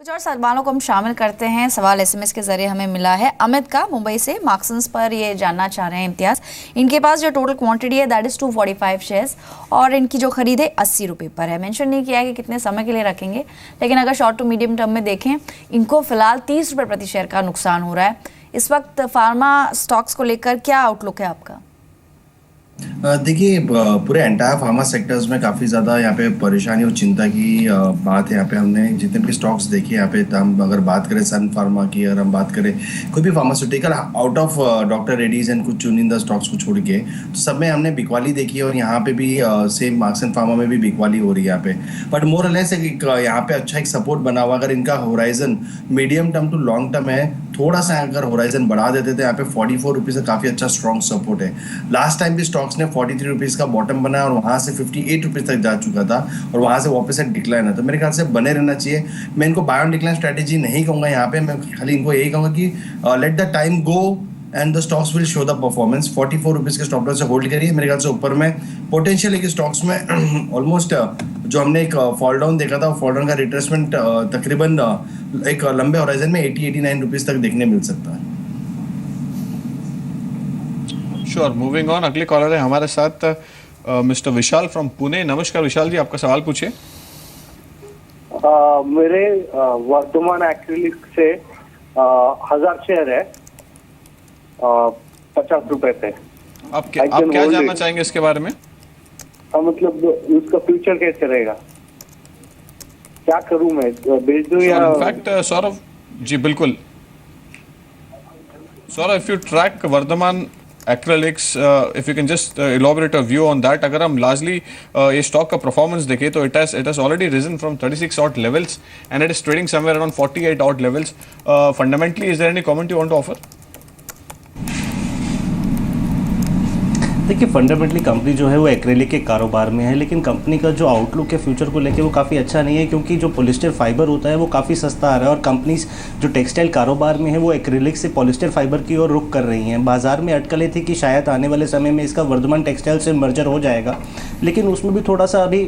कुछ और सवालों को हम शामिल करते हैं। सवाल एसएमएस के जरिए हमें मिला है अमित का मुंबई से। मार्क्सन्स पर ये जानना चाह रहे हैं इम्तियाज, इनके पास जो टोटल क्वांटिटी है दैट इज 245 शेयर्स और इनकी जो खरीद है 80 रुपये पर है। मेंशन नहीं किया है कि कितने समय के लिए रखेंगे, लेकिन अगर शॉर्ट टू मीडियम टर्म में देखें इनको फिलहाल 30 रुपये प्रति शेयर का नुकसान हो रहा है। इस वक्त फार्मा स्टॉक्स को लेकर क्या आउटलुक है आपका? देखिए, पूरे एंटायर फार्मा सेक्टर्स में काफ़ी ज़्यादा यहाँ पे परेशानी और चिंता की बात है। यहाँ पे हमने जितने भी स्टॉक्स देखे यहाँ पे, हम अगर बात करें सन फार्मा की, अगर हम बात करें कोई भी pharmaceutical out of doctor Reddy's and कुछ चुनिंदा स्टॉक्स को छोड़ के, तो सब में हमने बिकवाली देखी है। और यहाँ पे भी सेम मार्क्सन फार्मा में भी बिकवाली हो रही है यहाँ पे। बट मोर और लेस यहाँ पे अच्छा एक सपोर्ट बना हुआ। अगर इनका horizon medium term to long term है, थोड़ा सा अगर होराइजन बढ़ा देते थे यहाँ पे 44 रुपीज़ से काफ़ी अच्छा स्ट्रॉन्ग सपोर्ट है। लास्ट टाइम भी स्टॉक्स ने 43 रुपीज़ का बॉटम बनाया और वहाँ से 58 रुपीज़ तक जा चुका था और वहाँ से वापस एक डिक्लाइन है। तो मेरे ख्याल से बने रहना चाहिए। मैं इनको बाय ऑन डिक्लाइन स्ट्रैटेजी नहीं कहूँगा यहाँ पे, मैं खाली इनको यही कहूँगा कि let the time go and the stocks will show the performance. 44 rupees के स्टॉप लॉस से होल्ड करिए। मेरे ख्याल से ऊपर में पोटेंशियल है कि स्टॉक्स में ऑलमोस्ट जो हमने एक फॉल डाउन देखा था, फॉल डाउन का रिट्रेसमेंट तकरीबन एक लंबे होराइजन में 80-89 रुपीज़ तक देखने मिल सकता है। Sure, moving on. अगले कॉलर है हमारे साथ मिस्टर विशाल फ्रॉम पुणे। नमस्कार विशाल जी, आपका सवाल पूछिए। मेरे वर्धमान एक्रिलिक से 1000 शेयर है 50 रुपए पे। आप क्या जानना चाहेंगे इसके बारे में? मतलब उसका फ्यूचर कैसे रहेगा, क्या करूं मैं, बेच दूं या? इनफैक्ट सौरभ जी, बिल्कुल Saurabh, if you track Vardhman acrylics, if you can just elaborate a view on that. अगर हम लार्जली ये स्टॉक का परफॉर्मेंस देखें तो it has already risen from 36 odd levels and it is trading somewhere around 48 odd levels. Fundamentally is there any comment you want to offer? देखिए, fundamentally company जो है वो एक्रेलिक के कारोबार में है, लेकिन कंपनी का जो आउटलुक है फ्यूचर को लेके वो काफ़ी अच्छा नहीं है, क्योंकि जो पॉलिस्टर फाइबर होता है वो काफ़ी सस्ता आ रहा है और कंपनी जो टेक्सटाइल कारोबार में है वो एक्रेलिक से पॉलिस्टर फाइबर की ओर रुख कर रही हैं। बाजार में अटकलें थी कि शायद आने वाले समय में इसका वर्धमान टेक्सटाइल से मर्जर हो जाएगा, लेकिन उसमें भी थोड़ा सा अभी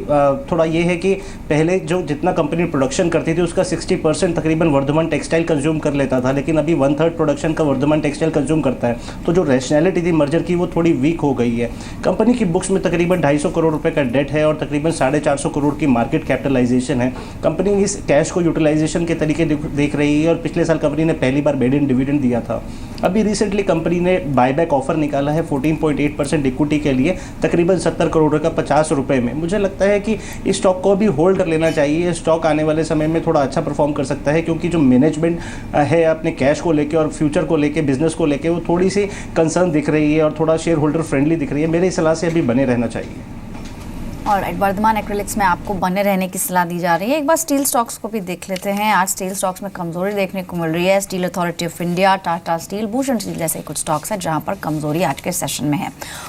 थोड़ा ये है कि पहले जो जितना कंपनी प्रोडक्शन करती थी उसका 60% तकरीबन वर्धमान टेक्सटाइल कंज्यूम कर लेता था, लेकिन अभी 1/3 प्रोडक्शन का वर्धमान टेक्सटाइल कंज्यूम करता है। तो जो रैशनैलिटी थी मर्जर की वो थोड़ी वीक हो गई है। कंपनी की बुक्स में तकरीबन 250 करोड़ रुपए का डेट है और तकरीबन 450 करोड़ की मार्केट कैपिटलाइजेशन है। कंपनी इस कैश को यूटिलाइजेशन के तरीके देख रही है और पिछले साल कंपनी ने पहली बार मेड इन डिविडेंड दिया था। अभी रिसेंटली कंपनी ने बायबैक ऑफर निकाला है 14.8% इक्विटी के लिए तकरीबन 70 करोड़ का 50 रुपये में। मुझे लगता है कि इस स्टॉक को अभी होल्ड कर लेना चाहिए। स्टॉक आने वाले समय में थोड़ा अच्छा परफॉर्म कर सकता है, क्योंकि जो मैनेजमेंट है अपने कैश को लेके और फ्यूचर को लेके, बिजनेस को लेके, वो थोड़ी सी कंसर्न दिख रही है और थोड़ा शेयर होल्डर फ्रेंडली दिख रही है। मेरी सलाह से अभी बने रहना चाहिए। और वर्धमान एक्रेलिक्स में आपको बने रहने की सलाह दी जा रही है। एक बार स्टील स्टॉक्स को भी देख लेते हैं। आज स्टील स्टॉक्स में कमजोरी देखने को मिल रही है। Steel authority of India, Tata steel, Bhushan steel जैसे कुछ स्टॉक्स हैं जहां पर कमजोरी आज के सेशन में है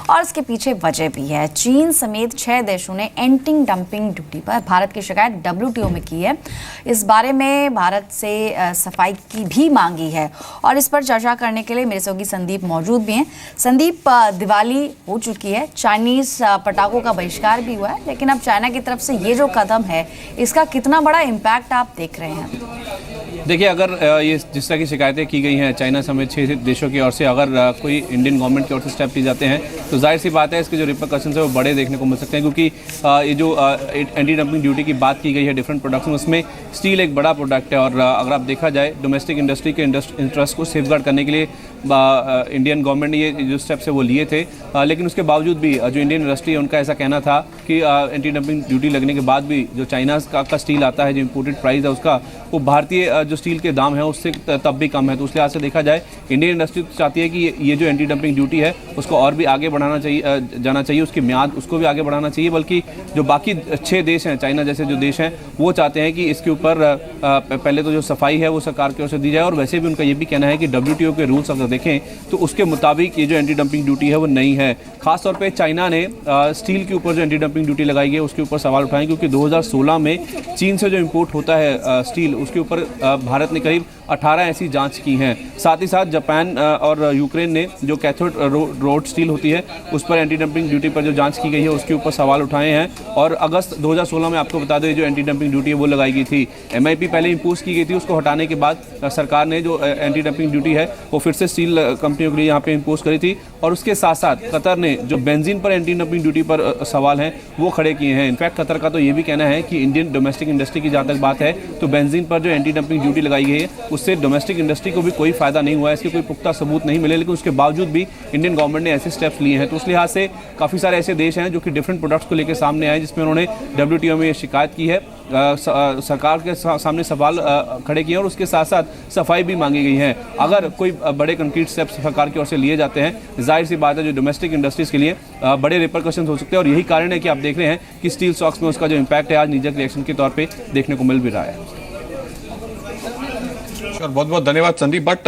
और इसके पीछे वजह भी है। चीन समेत 6 देशों ने एंटी डंपिंग ड्यूटी पर भारत की शिकायत WTO में की है। इस बारे में भारत से सफाई की भी मांगी है और इस पर चर्चा करने के लिए मेरे सहयोगी संदीप मौजूद भी हैं। संदीप, दिवाली हो चुकी है, चाइनीज पटाखों का बहिष्कार भी हुआ है, लेकिन अब चाइना की तरफ से ये जो कदम है इसका कितना बड़ा इम्पैक्ट आप देख रहे हैं? देखिए, अगर ये जिस तरह की शिकायतें की गई हैं चाइना समेत 6 देशों की ओर से, अगर कोई इंडियन गवर्नमेंट की ओर से स्टेप लिए जाते हैं तो जाहिर सी बात है इसके जो रिपरकशंस है वो बड़े देखने को मिल सकते हैं। क्योंकि ये जो एंटी डंपिंग ड्यूटी की बात की गई है डिफरेंट प्रोडक्ट्स में, उसमें स्टील एक बड़ा प्रोडक्ट है और अगर आप देखा जाए डोमेस्टिक इंडस्ट्री के इंटरेस्ट को सेफगार्ड करने के लिए इंडियन गवर्नमेंट ने ये जो स्टेप्स है वो लिए थे। लेकिन उसके बावजूद भी जो इंडियन इंडस्ट्री है उनका ऐसा कहना था कि एंटी डंपिंग ड्यूटी लगने के बाद भी जो चाइना का स्टील आता है, जो इम्पोर्टेड प्राइस है उसका, वो भारतीय जो स्टील के दाम है उससे तब भी कम है। तो उस लिहाज से देखा जाए इंडियन इंडस्ट्री चाहती है कि ये जो एंटी डंपिंग ड्यूटी है उसको और भी आगे बढ़ाना चाहिए, जाना चाहिए, उसकी म्याद उसको भी आगे बढ़ाना चाहिए। बल्कि जो बाकी 6 देश हैं, चाइना जैसे जो देश हैं, वो चाहते हैं कि इसके ऊपर पहले तो जो सफाई है वो सरकार की ओर से दी जाए और वैसे भी उनका ये भी कहना है कि WTO के रूल्स अगर देखें तो उसके मुताबिक ये जो एंटी डंपिंग ड्यूटी है वो नहीं है। खासतौर पर चाइना ने स्टील के ऊपर जो एंटी डंपिंग डंपिंग ड्यूटी लगाई गई है उसके ऊपर सवाल उठाएं, क्योंकि 2016 में चीन से जो इंपोर्ट होता है स्टील, उसके ऊपर भारत ने करीब 18 ऐसी जांच की हैं। साथ ही साथ जापान और यूक्रेन ने जो कैथोड रोड स्टील होती है उस पर एंटी डंपिंग ड्यूटी पर जो जांच की गई है उसके ऊपर सवाल उठाए हैं। और अगस्त 2016 में आपको बता दें जो एंटी डंपिंग ड्यूटी है वो लगाई गई थी। MIP पहले इम्पोज की गई थी, उसको हटाने के बाद सरकार ने जो एंटी डंपिंग ड्यूटी है वो फिर से स्टील कंपनियों के लिए यहाँ पे इम्पोज करी थी। और उसके साथ साथ कतर ने जो बेंजीन पर एंटी डंपिंग ड्यूटी पर सवाल हैं वो खड़े किए हैं। इनफैक्ट कतर का तो ये भी कहना है कि इंडियन डोमेस्टिक इंडस्ट्री की जहाँ तक बात है तो बेंजीन पर जो एंटी डंपिंग ड्यूटी लगाई गई है उससे डोमेस्टिक इंडस्ट्री को भी कोई फायदा नहीं हुआ है, इसके कोई पुख्ता सबूत नहीं मिले, लेकिन उसके बावजूद भी इंडियन गवर्नमेंट ने ऐसे स्टेप्स लिए हैं। तो उस लिहाज से काफ़ी सारे ऐसे देश हैं जो कि डिफरेंट प्रोडक्ट्स को लेकर सामने आए जिसमें उन्होंने WTO में ये शिकायत की है, सरकार के सामने सवाल खड़े किए और उसके साथ साथ सफाई भी मांगी गई है। अगर कोई बड़े कंक्रीट स्टेप्स सरकार की ओर से लिए जाते हैं, जाहिर सी बात है जो डोमेस्टिक इंडस्ट्रीज़ के लिए बड़े रिपरकशंस हो सकते हैं। और यही कारण है कि आप देख रहे हैं कि स्टील स्टॉक्स में उसका जो इम्पैक्ट है आज नीजक रिएक्शन के तौर पर देखने को मिल भी रहा है। बहुत बहुत धन्यवाद संदीप भट्ट,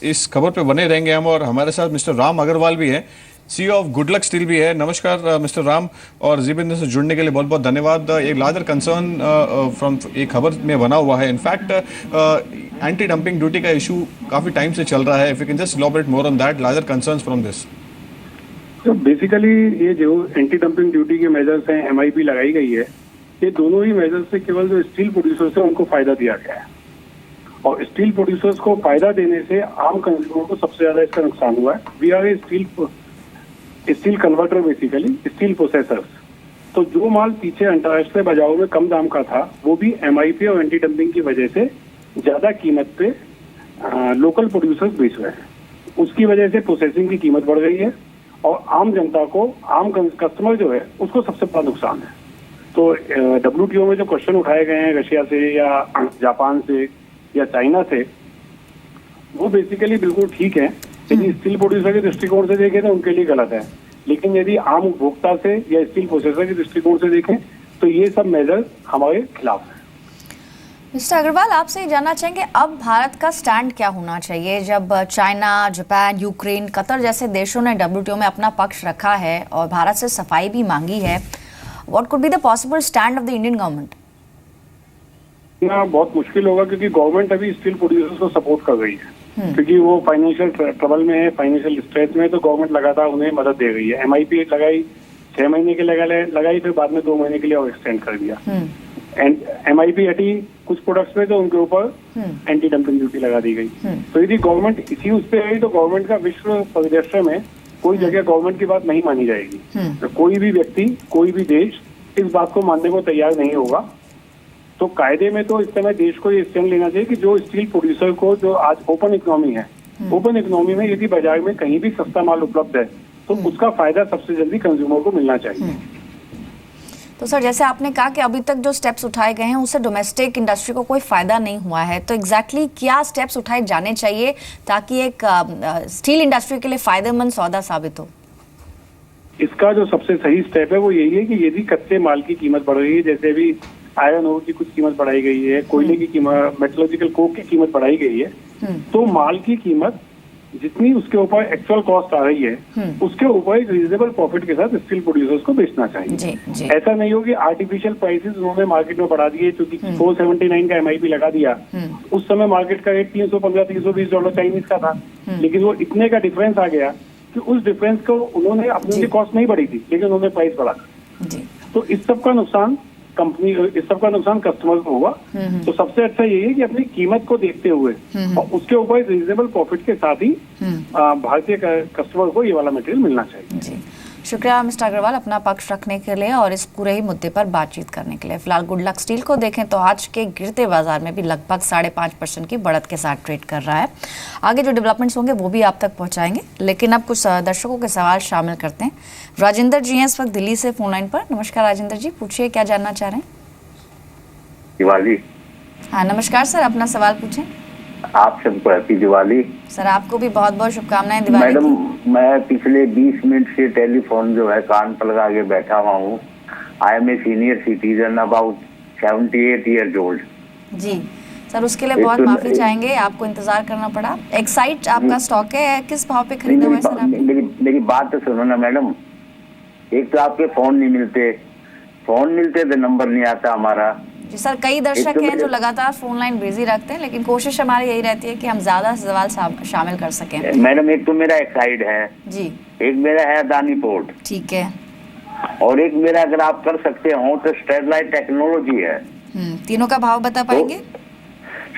इस खबर पे बने रहेंगे हम। और हमारे साथ मिस्टर राम अग्रवाल भी हैं, CEO ऑफ गुडलक स्टील भी है। नमस्कार मिस्टर राम, और जी बिजनेस से जुड़ने के लिए बहुत बहुत धन्यवाद। एक लार्जर कंसर्न फ्रॉम एक खबर में बना हुआ है, इनफैक्ट एंटी डंपिंग ड्यूटी का इशू काफी टाइम से चल रहा है। If you can just elaborate more on that, larger concerns from this. तो बेसिकली ये जो एंटी डंपिंग ड्यूटी के मेजर्स हैं, MIP लगाई गई है, ये दोनों ही मेजर्स से केवल जो स्टील प्रोड्यूसर्स हैं उनको फायदा दिया गया है। और स्टील प्रोड्यूसर्स को फायदा देने से आम कंज्यूमर को सबसे ज्यादा इसका नुकसान हुआ है। We are a steel converter, basically steel processors. तो जो माल पीछे अंतर्राष्ट्रीय बाजारों में कम दाम का था वो भी MIP और एंटी डंपिंग की वजह से ज्यादा कीमत पे लोकल प्रोड्यूसर्स बेच रहे हैं। उसकी वजह से प्रोसेसिंग की कीमत बढ़ गई है और आम जनता को, आम कस्टमर जो है उसको सबसे बड़ा नुकसान है। तो WTO में जो क्वेश्चन उठाए गए हैं रशिया से या जापान से या चाइना से, वो बेसिकली बिल्कुल ठीक है। यदि स्टील प्रोड्यूसर के दृष्टिकोण से देखें तो उनके लिए गलत है, लेकिन यदि आम उपभोक्ता से या स्टील प्रोसेसर के दृष्टिकोण से देखें तो ये सब मेजर हमारे खिलाफ है। मिस्टर अग्रवाल, आपसे ये जानना चाहेंगे अब भारत का स्टैंड क्या होना चाहिए जब चाइना, जापान, यूक्रेन, कतर जैसे देशों ने WTO में अपना पक्ष रखा है और भारत से सफाई भी मांगी है। What could be the possible stand of the Indian government? बहुत मुश्किल होगा क्योंकि गवर्नमेंट अभी स्टील प्रोड्यूसर्स को सपोर्ट कर रही है, क्योंकि वो फाइनेंशियल ट्रबल में है, फाइनेंशियल स्ट्रेस में है। तो गवर्नमेंट लगातार उन्हें मदद दे रही है। MIP लगाई 6 महीने के लिए लगाई, फिर बाद में 2 महीने के लिए और एक्सटेंड कर दिया। एंड MIP हटी कुछ प्रोडक्ट्स में तो उनके ऊपर एंटी डंपिंग ड्यूटी लगा दी गई। तो यदि गवर्नमेंट इसी उस पर रही तो गवर्नमेंट का विश्व परिदृश्य में कोई जगह गवर्नमेंट की बात नहीं मानी जाएगी। तो कोई भी व्यक्ति, कोई भी देश इस बात को मानने को तैयार नहीं होगा। तो कायदे में तो इस समय देश को ये स्टैंड लेना चाहिए कि जो स्टील प्रोड्यूसर को, जो आज ओपन इकोनॉमी है, ओपन इकोनॉमी में यदि बाजार में कहीं भी सस्ता माल उपलब्ध है तो उसका फायदा सबसे जल्दी कंज्यूमर को मिलना चाहिए। तो सर, जैसे आपने कहा कि अभी तक जो स्टेप्स उठाए गए हैं उससे डोमेस्टिक इंडस्ट्री को कोई फायदा नहीं हुआ है, तो एग्जैक्टली क्या स्टेप्स उठाए जाने चाहिए ताकि एक स्टील इंडस्ट्री के लिए फायदेमंद सौदा साबित हो? इसका जो सबसे सही स्टेप है वो यही है कि यदि कच्चे माल की कीमत बढ़ रही है, जैसे अभी आयरन ओर की कुछ कीमत बढ़ाई गई है, कोयले की कीमत, मेटलर्जिकल कोक की कीमत बढ़ाई गई है, तो माल की कीमत जितनी उसके ऊपर एक्चुअल कॉस्ट आ रही है उसके ऊपर एक रीजनेबल प्रॉफिट के साथ स्टील प्रोड्यूसर्स को बेचना चाहिए। ऐसा नहीं हो कि आर्टिफिशियल प्राइसेस उन्होंने मार्केट में बढ़ा दिए, क्योंकि 479 का MIP लगा दिया। उस समय मार्केट का रेट $315-320 चाइनीज का था, लेकिन वो इतने का डिफरेंस आ गया कि उस डिफरेंस को उन्होंने, अपनी कॉस्ट नहीं बढ़ी थी लेकिन उन्होंने प्राइस बढ़ा। तो इस सब का नुकसान कंपनी, इस सब का नुकसान कस्टमर को हुआ। तो सबसे अच्छा यही है कि अपनी कीमत को देखते हुए और उसके ऊपर रीजनेबल प्रॉफिट के साथ ही भारतीय कस्टमर को ये वाला मटेरियल मिलना चाहिए। जी, शुक्रिया मिस्टर अग्रवाल अपना पक्ष रखने के लिए और इस पूरे ही मुद्दे पर बातचीत करने के लिए। फिलहाल गुडलक स्टील को देखें तो आज के गिरते बाजार में भी लगभग 5.5% की बढ़त के साथ ट्रेड कर रहा है। आगे जो डेवलपमेंट्स होंगे वो भी आप तक पहुंचाएंगे, लेकिन अब कुछ दर्शकों के सवाल शामिल करते हैं। राजेंद्र जी हैं इस वक्त दिल्ली से फोन लाइन पर। नमस्कार राजेंद्र जी, पूछिए क्या जानना चाह रहे हैं? दिवाली। हाँ नमस्कार सर, अपना सवाल पूछें। आप सबको हैप्पी दिवाली। सर आपको भी बहुत बहुत शुभकामनाएं दिवाली मैडम, की। मैं पिछले 20 मिनट से टेलीफोन जो है कान पर लगा के बैठा हुआ हूँ। I am a senior citizen about 78 years old. जी सर, उसके लिए बहुत माफी चाहेंगे, आपको इंतजार करना पड़ा। एक्साइट आपका स्टॉक है, किस भाव पे खरीदा हुआ है सर आपने? मेरी बात तो सुनो ना मैडम। एक तो आपके फोन नहीं मिलते, फोन मिलते थे, नंबर नहीं आता हमारा। जी सर, कई दर्शक हैं जो लगातार फोन लाइन बिजी रखते हैं, लेकिन कोशिश हमारी यही रहती है कि हम ज्यादा से सवाल शामिल कर सकें। मैडम एक तो मेरा एक्साइड है जी, एक मेरा है अदानी पोर्ट, ठीक है, और एक मेरा अगर आप कर सकते हो तो स्टेरलाइट टेक्नोलॉजी है। तीनों का भाव बता पाएंगे?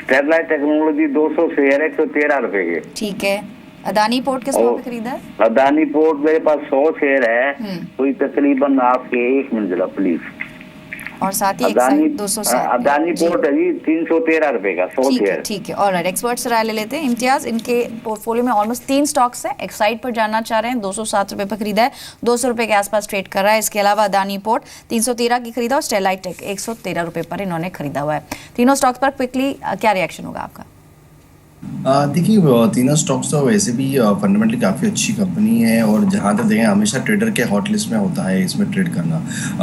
स्टेरलाइट टेक्नोलॉजी 200 शेयर है, 113 रुपए के। ठीक है। अदानी पोर्ट किस भाव पे खरीदा है? अदानी पोर्ट मेरे पास 100 शेयर है, कोई तकरीबन आपके 1 मंजिला प्लीज। और साथ ही एक्साइड 207। अदानी पोर्ट है जी 313 रुपए का 100 शेयर। ठीक है, ऑलराइट, एक्सपर्ट से राय ले लेते हैं। इम्तियाज, इनके पोर्टफोलियो में ऑलमोस्ट 3 स्टॉक्स हैं। एक्साइड पर जानना चाह रहे हैं, 207 रुपए पर खरीदा है, 200 रुपए के आसपास ट्रेड कर रहा है। इसके अलावा अदानी पोर्ट 313 की खरीदा और स्टेरलाइट टेक 113 रुपए पर इन्होंने खरीदा हुआ है। तीनों स्टॉक्स पर क्विकली क्या रिएक्शन होगा आपका? देखिए तीनों स्टॉक्स तो वैसे भी फंडामेंटली काफ़ी अच्छी कंपनी है और जहाँ तक देखें हमेशा ट्रेडर के हॉट लिस्ट में होता है इसमें ट्रेड करना।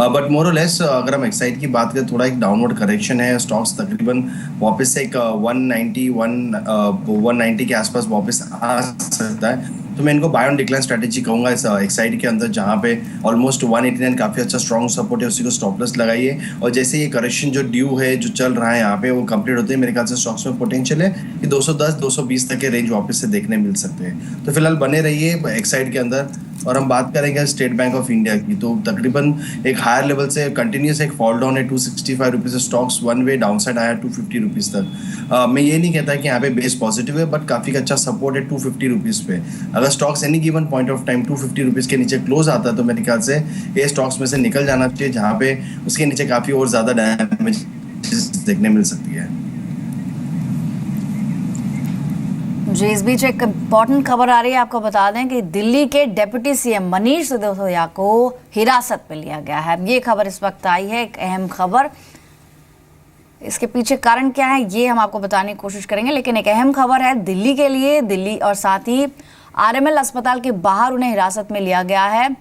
बट मोर और लेस अगर हम एक्साइड की बात करें, थोड़ा एक डाउनवर्ड करेक्शन है, स्टॉक्स तकरीबन वापस से एक 190 के आसपास वापस आ सकता है। तो मैं इनको बाय ऑन डिक्लाइन स्ट्रेटेजी कहूँगा इस एक्साइड के अंदर, जहाँ पे ऑलमोस्ट 189 काफ़ी अच्छा स्ट्रॉन्ग सपोर्ट है, उसी को स्टॉप लॉस लगाइए। और जैसे ये करेक्शन जो ड्यू है जो चल रहा है यहाँ पे वो कंप्लीट होते हैं, मेरे ख्याल से स्टॉक्स में पोटेंशियल है कि 210-220 तक के रेंज वापस से देखने मिल सकते हैं। तो फिलहाल बने रहिए एक्साइड के अंदर। और हम बात करेंगे स्टेट बैंक ऑफ इंडिया की, तो तकरीबन एक हायर लेवल से कंटिन्यूस एक फॉल डाउन है 265 रुपीज़ से, stocks one way down side आया 250 रुपीज़ तक। मैं ये नहीं कहता कि यहाँ पे बेस पॉजिटिव है, बट काफ़ी अच्छा सपोर्ट है 250 रुपीज़ पे। अगर stocks any given point of time 250 rupees के नीचे क्लोज आता है तो मेरे ख्याल से ये स्टॉक्स में से निकल जाना चाहिए, जहाँ पे उसके नीचे काफ़ी और ज़्यादा डैमेज देखने मिल सकती है। जी, इस बीच एक इम्पॉर्टेंट खबर आ रही है, आपको बता दें कि दिल्ली के डेप्यूटी सीएम मनीष सिसोदिया को हिरासत में लिया गया है। ये खबर इस वक्त आई है, एक अहम खबर। इसके पीछे कारण क्या है ये हम आपको बताने की कोशिश करेंगे, लेकिन एक अहम खबर है दिल्ली के लिए। दिल्ली और साथ ही आरएमएल अस्पताल के बाहर उन्हें हिरासत में लिया गया है।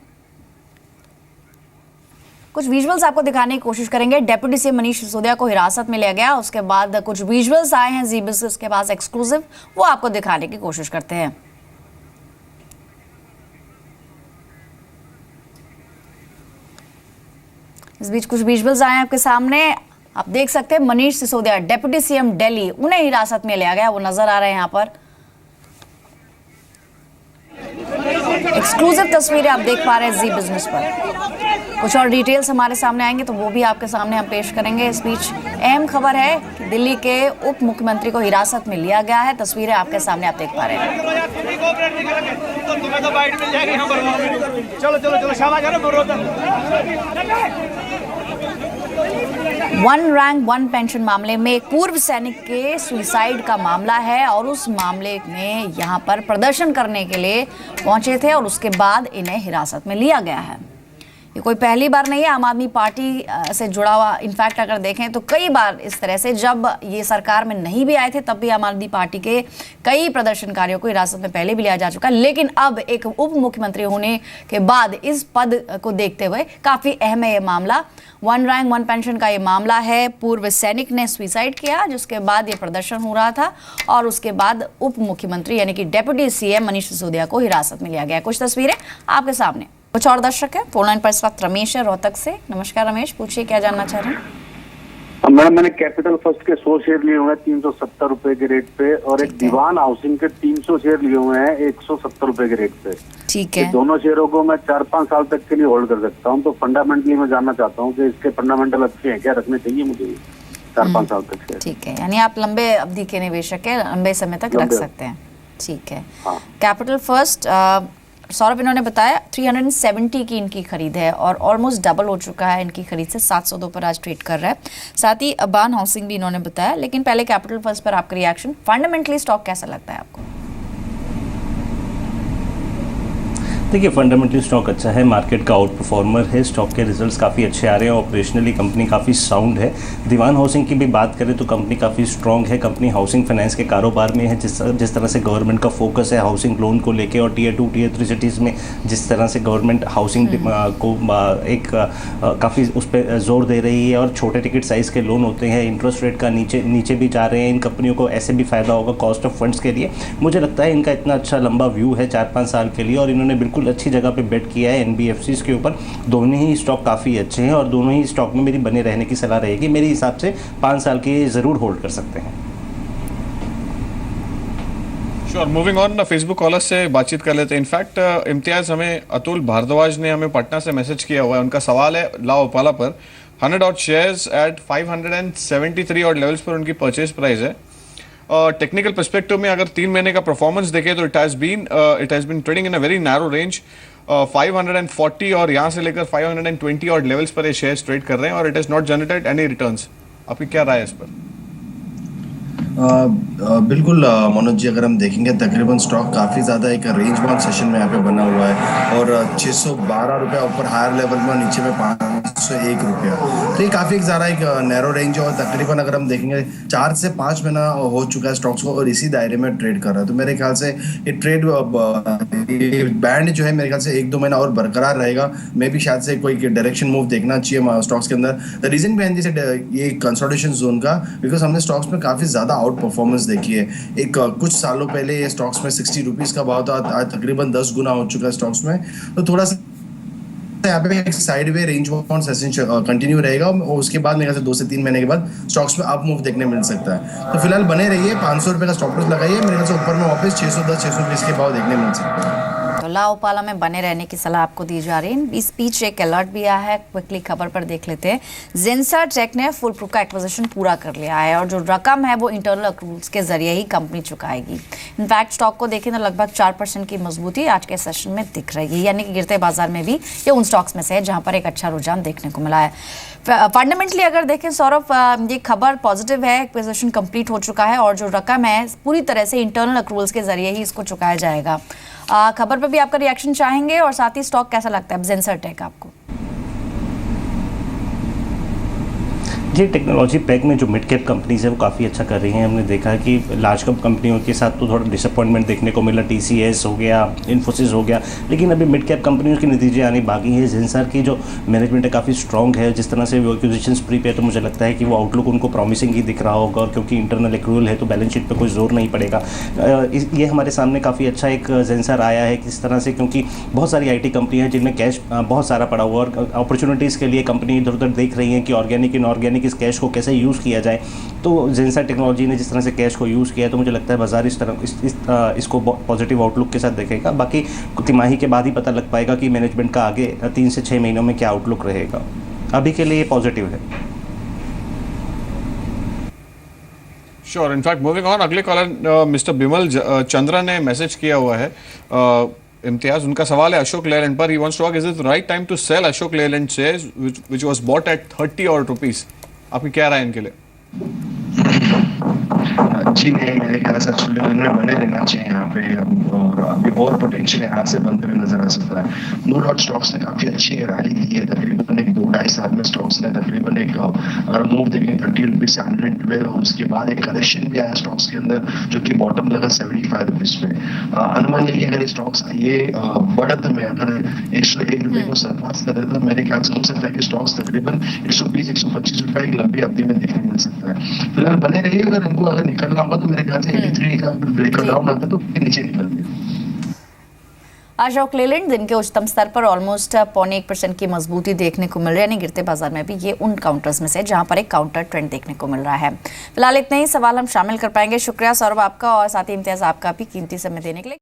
कुछ विजुअल्स आपको दिखाने की कोशिश करेंगे। डेप्यूटी सीएम मनीष सिसोदिया को हिरासत में लिया गया, उसके बाद कुछ विजुअल्स आए हैं जी बिजनेस के पास एक्सक्लूसिव, वो आपको दिखाने की कोशिश करते हैं। इस बीच कुछ विजुअल्स आए हैं आपके सामने, आप देख सकते हैं मनीष सिसोदिया डेप्यूटी सीएम दिल्ली, उन्हें हिरासत में लिया गया, वो नजर आ रहे हैं यहाँ पर। एक्सक्लूसिव तस्वीरें आप देख पा रहे हैं जी बिजनेस पर। कुछ और डिटेल्स हमारे सामने आएंगे तो वो भी आपके सामने हम पेश करेंगे। इस बीच अहम खबर है कि दिल्ली के उप मुख्यमंत्री को हिरासत में लिया गया है। तस्वीरें आपके सामने आप देख पा रहे हैं। वन रैंक वन पेंशन मामले में एक पूर्व सैनिक के सुसाइड का मामला है और उस मामले में यहाँ पर प्रदर्शन करने के लिए पहुंचे थे और उसके बाद इन्हें हिरासत में लिया गया है। ये कोई पहली बार नहीं है, आम आदमी पार्टी से जुड़ा हुआ, इनफैक्ट अगर देखें तो कई बार इस तरह से जब ये सरकार में नहीं भी आए थे तब भी आम आदमी पार्टी के कई प्रदर्शनकारियों को हिरासत में पहले भी लिया जा चुका है। लेकिन अब एक उप मुख्यमंत्री होने के बाद इस पद को देखते हुए काफ़ी अहम है ये मामला। वन रैंक वन पेंशन का ये मामला है। पूर्व सैनिक ने सुसाइड किया, जिसके बाद ये प्रदर्शन हो रहा था और उसके बाद उप मुख्यमंत्री यानी कि डेप्यूटी सीएम मनीष सिसोदिया को हिरासत में लिया गया। कुछ तस्वीरें आपके सामने। कुछ और दर्शक है फोन लाइन पर इस वक्त रमेश है रोहतक से। नमस्कार रमेश, पूछिए क्या जानना चाह रहे हैं? मैडम मैंने कैपिटल फर्स्ट के 100 शेयर लिए हुए हैं 370 रुपए के रेट पे, और एक दीवान हाउसिंग के 300 शेयर लिए हुए हैं 170 रुपए के रेट पे। ठीक है, दोनों शेयरों को मैं 4-5 साल तक के लिए होल्ड कर सकता हूँ। तो फंडामेंटली मैं जानना चाहता हूँ कि इसके फंडामेंटल अच्छे हैं क्या, रखने चाहिए मुझे 4-5 साल तक शेयर? ठीक है, यानी आप लंबे अवधि के निवेशक है, लंबे समय तक रख सकते हैं। ठीक है, कैपिटल फर्स्ट सौरभ इन्होंने बताया 370 की इनकी खरीद है और ऑलमोस्ट डबल हो चुका है इनकी खरीद से, 702 पर आज ट्रेड कर रहा है। साथ ही अबान हाउसिंग भी इन्होंने बताया। लेकिन पहले कैपिटल फर्स्ट पर आपका रिएक्शन, फंडामेंटली स्टॉक कैसा लगता है आपको? देखिए फंडामेंटली स्टॉक अच्छा है, मार्केट का आउट परफॉर्मर है, स्टॉक के रिजल्ट्स काफ़ी अच्छे आ रहे हैं, ऑपरेशनली कंपनी काफ़ी साउंड है। दीवान हाउसिंग की भी बात करें तो कंपनी काफ़ी स्ट्रॉन्ग है। कंपनी हाउसिंग फाइनेंस के कारोबार में है। जिस तरह से गवर्नमेंट का फोकस है हाउसिंग लोन को लेके और टियर 2 टियर 3 सिटीज़ में जिस तरह से गवर्नमेंट हाउसिंग को एक काफ़ी उस पर जोर दे रही है और छोटे टिकट साइज़ के लोन होते हैं, इंटरेस्ट रेट का नीचे भी जा रहे हैं, इन कंपनियों को ऐसे भी फ़ायदा होगा कॉस्ट ऑफ फंड्स के लिए। मुझे लगता है इनका इतना अच्छा लंबा व्यू है 4-5 साल के लिए और इन्होंने बिल्कुल बिल्कुल अच्छी जगह पे बेट किया है NBFCs के ऊपर। दोनों ही स्टॉक काफ़ी अच्छे हैं और दोनों ही स्टॉक में मेरी बने रहने की सलाह रहेगी। मेरे हिसाब से 5 साल के ज़रूर होल्ड कर सकते हैं। Sure, moving on, Facebook caller से बातचीत कर लेते हैं। इनफैक्ट इम्तियाज, हमें अतुल भारद्वाज ने हमें पटना से मैसेज किया हुआ है। उनका सवाल है ला ओपाला पर 100 odd shares at 573 odd levels पर उनकी परचेज प्राइस है। टेक्निकल पर्सपेक्टिव में अगर 3 महीने का परफॉर्मेंस देखें तो it has been trading in a very narrow range. 540 और यहाँ से लेकर 520 ऑड लेवल्स पर ये शेयर्स ट्रेड कर रहे हैं और it has not generated any returns. आपकी क्या राय है इस पर? बिल्कुल मनोज जी, अगर हम देखेंगे तकरीबन स्टॉक काफ़ी ज़्यादा एक रेंज बाउंड सेशन में यहाँ पे बना हुआ है और 612 रुपया ऊपर हायर लेवल में और नीचे में 501 रुपया। तो ये काफ़ी ज़्यादा एक नैरो रेंज है और तकरीबन अगर हम देखेंगे 4 से 5 महीना हो चुका है स्टॉक्स को और इसी दायरे में ट्रेड कर रहा है। तो मेरे ख्याल से ये ट्रेड बैंड जो है मेरे ख्याल से 1-2 महीना और बरकरार रहेगा। मैं भी शायद से कोई डायरेक्शन मूव देखना चाहिए स्टॉक्स के अंदर। द रीजन बिहाइंड दिस ये कंसोलिडेशन जोन का, बिकॉज हमने स्टॉक्स में काफ़ी ज़्यादा आउट परफॉर्मेंस देखी है। एक कुछ सालों पहले ये स्टॉक्स में 60 रुपीज़ का भाव था, आज तकरीबन 10 गुना हो चुका है स्टॉक्स में। तो थोड़ा सा यहाँ पे एक side way range bound session continue रहेगा और उसके बाद मेरे ख्याल से 2 से 3 महीने के बाद स्टॉक्स में अप मूव देखने मिल सकता है। तो फिलहाल बने रहिए, 500 रुपये का स्टॉप लॉस लगाइए। मेरे ख्याल से ऊपर में वापस 610-620 के भाव देखने मिल सकते हैं। तो ला ओपाला में बने रहने की सलाह आपको दी जा रही है। इस बीच एक अलर्ट भी आया है, क्विकली खबर पर देख लेते हैं। जेंसर टेक ने फुल प्रूफ का एक्विजिशन पूरा कर लिया है और जो रकम है वो इंटरनल अक्रूल्स के जरिए ही कंपनी चुकाएगी। इनफैक्ट स्टॉक को देखें तो लगभग 4% की मजबूती आज के सेशन में दिख रही है, यानी कि गिरते बाजार में भी ये उन स्टॉक्स में से है जहां पर एक अच्छा रुझान देखने को मिला है। फंडामेंटली अगर देखें सौरभ, ये खबर पॉजिटिव है, एक्विजिशन कंप्लीट हो चुका है और जो रकम है पूरी तरह से इंटरनल अक्रूल्स के जरिए ही इसको चुकाया जाएगा। खबर पर भी आपका रिएक्शन चाहेंगे और साथ ही स्टॉक कैसा लगता है जेंसर टेक आपको? जी, टेक्नोलॉजी पैक में जो मिड कैप कंपनीज है वो काफ़ी अच्छा कर रही हैं। हमने देखा है कि लार्ज कैप कंपनियों के साथ तो थोड़ा डिसअपॉइंटमेंट देखने को मिला, TCS हो गया, इन्फोसिस हो गया, लेकिन अभी मिड कैप कंपनियों के नतीजे आने बाकी है। जेंसर की जो मैनेजमेंट है काफ़ी स्ट्रॉन्ग है, जिस तरह से वो एक्विजिशन स्प्री पे है तो मुझे लगता है कि वो आउटलुक उनको प्रॉमिसिंग ही दिख रहा होगा और क्योंकि इंटरनल एक्रूवल है तो बैलेंस शीट पर कोई जोर नहीं पड़ेगा। ये हमारे सामने काफ़ी अच्छा एक जेंसर आया है किस तरह से, क्योंकि बहुत सारी IT कंपनियाँ हैं जिनमें कैश बहुत सारा पड़ा हुआ और अपॉर्चुनिटीज़ के लिए कंपनी इधर उधर देख रही हैं कि ऑर्गेनिक इनऑर्गेनिक इस कैश को कैसे यूज़ किया जाए। तो जेंसर टेक्नोलॉजी ने जिस तरह से कैश को यूज़ किया तो मुझे लगता है बाजार इसको पॉजिटिव आउटलुक के साथ देखेगा। बाकी तिमाही के बाद ही पता लग पाएगा कि मैनेजमेंट का आगे 3 से 6 महीनों में क्या आउटलुक रहेगा। अभी के लिए पॉजिटिव है। श्योर, इनफैक्ट मूविंग ऑन, अगले कॉलर मिस्टर बिमल चंद्रा ने मैसेज किया हुआ है। इम्तियाज, उनका सवाल है अशोक लेलैंड पर। He wants to ask, is it right time to sell Ashok Leyland shares which was bought at 30 odd rupees? आपकी क्या राय है इनके लिए? जी नहीं, मेरे ख्याल से एक्चुअली उन्हें बने रहना चाहिए यहाँ पे और अभी और पोटेंशियल यहाँ से बनते हुए नजर आ सकता है। नो डाउट स्टॉक्स ने काफी अच्छी रैली दी है, तकरीबन 2-2.5 साल में स्टॉक्स ने तकरीबन एक अगर मूव देखें 30 रुपीज से 112 और उसके बाद एक करेक्शन भी आया स्टॉक्स के अंदर जो कि बॉटम लगा 75 रुपीज पे। अनुमान है कि अगर स्टॉक्स ये बढ़त में अगर 101 रुपये को सरपास करे तो मेरे ख्याल से हो सकता है कि स्टॉक्स तकरीबन 120-125 रुपये की लंबी अवधि में देखने मिल सकता है। फिलहाल बने रहिए, अगर इनको अगर निकलना होगा तो मेरे ख्याल से 83 का ब्रेकआउट डाउन आता तो नीचे निकल गए। अशोक लेलैंड दिन के उच्चतम स्तर पर ऑलमोस्ट 0.1% की मजबूती देखने को मिल रही है, यानी गिरते बाजार में भी ये उन काउंटर्स में से जहां पर एक काउंटर ट्रेंड देखने को मिल रहा है। फिलहाल इतने ही सवाल हम शामिल कर पाएंगे। शुक्रिया सौरभ आपका और साथ ही इम्तियाज आपका भी कीमती समय देने के लिए।